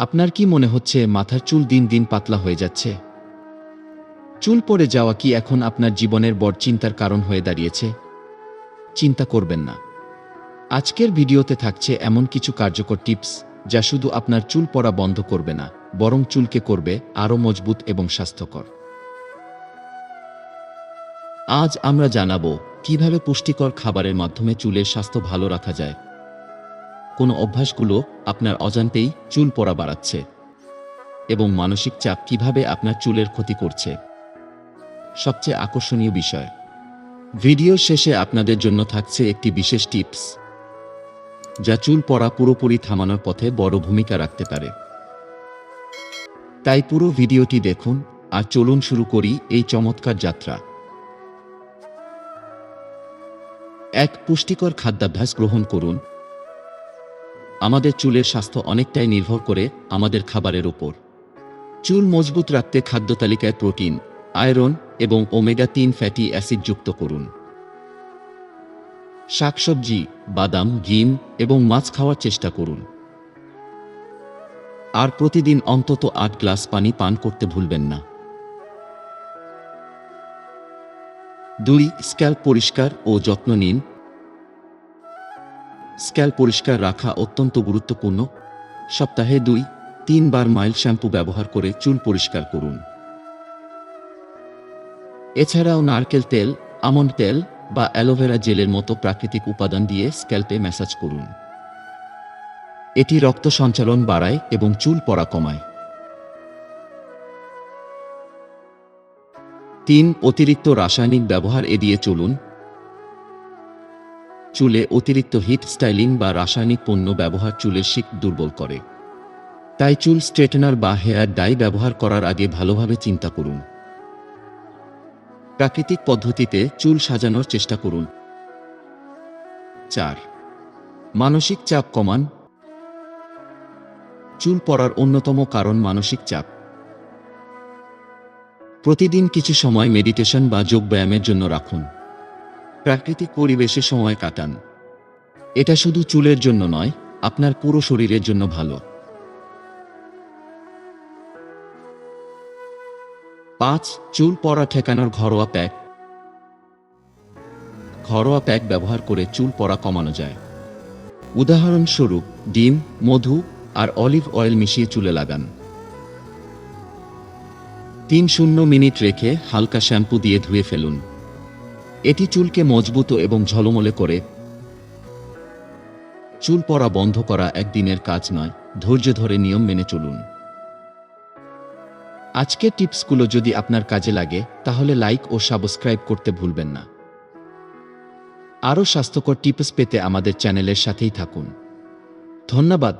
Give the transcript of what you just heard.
আপনার কি মনে হচ্ছে মাথার চুল দিন দিন পাতলা হয়ে যাচ্ছে? চুল পড়ে যাওয়া কি এখন আপনার জীবনের বড় চিন্তার কারণ হয়ে দাঁড়িয়েছে? চিন্তা করবেন না। আজকের ভিডিওতে থাকছে এমন কিছু কার্যকর টিপস যা শুধু আপনার চুল পড়া বন্ধ করবে না, বরং চুলকে করবে আরও মজবুত এবং স্বাস্থ্যকর। আজ আমরা জানাবো কিভাবে পুষ্টিকর খাবারের মাধ্যমে চুলের স্বাস্থ্য ভালো রাখা যায়, কোন অভ্যাসগুলো আপনার অজান্তেই চুল পড়া বাড়াচ্ছে, এবং মানসিক চাপ কিভাবে আপনার চুলের ক্ষতি করছে। সবচেয়ে আকর্ষণীয় বিষয়, ভিডিও শেষে আপনাদের জন্য থাকছে একটি বিশেষ টিপস যা চুল পড়া পুরোপুরি থামানোর পথে বড় ভূমিকা রাখতে পারে। তাই পুরো ভিডিওটি দেখুন আর চলুন শুরু করি এই চমৎকার যাত্রা। ১. পুষ্টিকর খাদ্যাভ্যাস গ্রহণ করুন। আমাদের চুলের স্বাস্থ্য অনেকটাই নির্ভর করে আমাদের খাবারের উপর। চুল মজবুত রাখতে খাদ্য তালিকায় প্রোটিন, আয়রন এবং ওমেগা-3 ফ্যাটি অ্যাসিড যুক্ত করুন। শাকসবজি, বাদাম, ডিম এবং মাছ খাওয়ার চেষ্টা করুন। আর প্রতিদিন অন্তত ৮ গ্লাস পানি পান করতে ভুলবেন না। ২. স্ক্যাল্প পরিষ্কার ও যত্ন নিন। স্ক্যাল্প পরিষ্কার রাখা অত্যন্ত গুরুত্বপূর্ণ। সপ্তাহে ২-৩ বার মাইল্ড শ্যাম্পু ব্যবহার করে চুল পরিষ্কার করুন। এছাড়াও নারকেল তেল, আমন্ড তেল বা অ্যালোভেরা জেলের মতো প্রাকৃতিক উপাদান দিয়ে স্ক্যাল্পে ম্যাসাজ করুন। এটি রক্ত সঞ্চালন বাড়ায় এবং চুল পড়া কমায়। ৩. অতিরিক্ত রাসায়নিক ব্যবহার এড়িয়ে চলুন। চুলে অতিরিক্ত হিট স্টাইলিং বা রাসায়নিক পণ্য ব্যবহার চুলের শিক দুর্বল করে। তাই চুল স্ট্রেটনার বা হেয়ার ডাই ব্যবহার করার আগে ভালোভাবে চিন্তা করুন। প্রাকৃতিক পদ্ধতিতে চুল সাজানোর চেষ্টা করুন। ৪. মানসিক চাপ কমান। চুল পড়ার অন্যতম কারণ মানসিক চাপ। প্রতিদিন কিছু সময় মেডিটেশন বা যোগব্যায়ামের জন্য রাখুন। প্রাকৃতিক পরিবেশে সময় কাটান। এটা শুধু চুলের জন্য নয়, আপনার পুরো শরীরের জন্য ভালো। ৫. চুল পড়া ঠেকানোর ঘরোয়া প্যাক। ঘরোয়া প্যাক ব্যবহার করে চুল পড়া কমানো যায়। উদাহরণস্বরূপ ডিম, মধু আর অলিভ অয়েল মিশিয়ে চুলে লাগান। ৩-০ মিনিট রেখে হালকা শ্যাম্পু দিয়ে ধুয়ে ফেলুন। এটি চুলকে মজবুত এবং ঝলমলে করে। চুল পড়া বন্ধ করা একদিনের কাজ নয়, ধৈর্য ধরে নিয়ম মেনে চলুন। আজকের টিপসগুলো যদি আপনার কাজে লাগে তাহলে লাইক ও সাবস্ক্রাইব করতে ভুলবেন না। আরও স্বাস্থ্যকর টিপস পেতে আমাদের চ্যানেলের সাথেই থাকুন। ধন্যবাদ।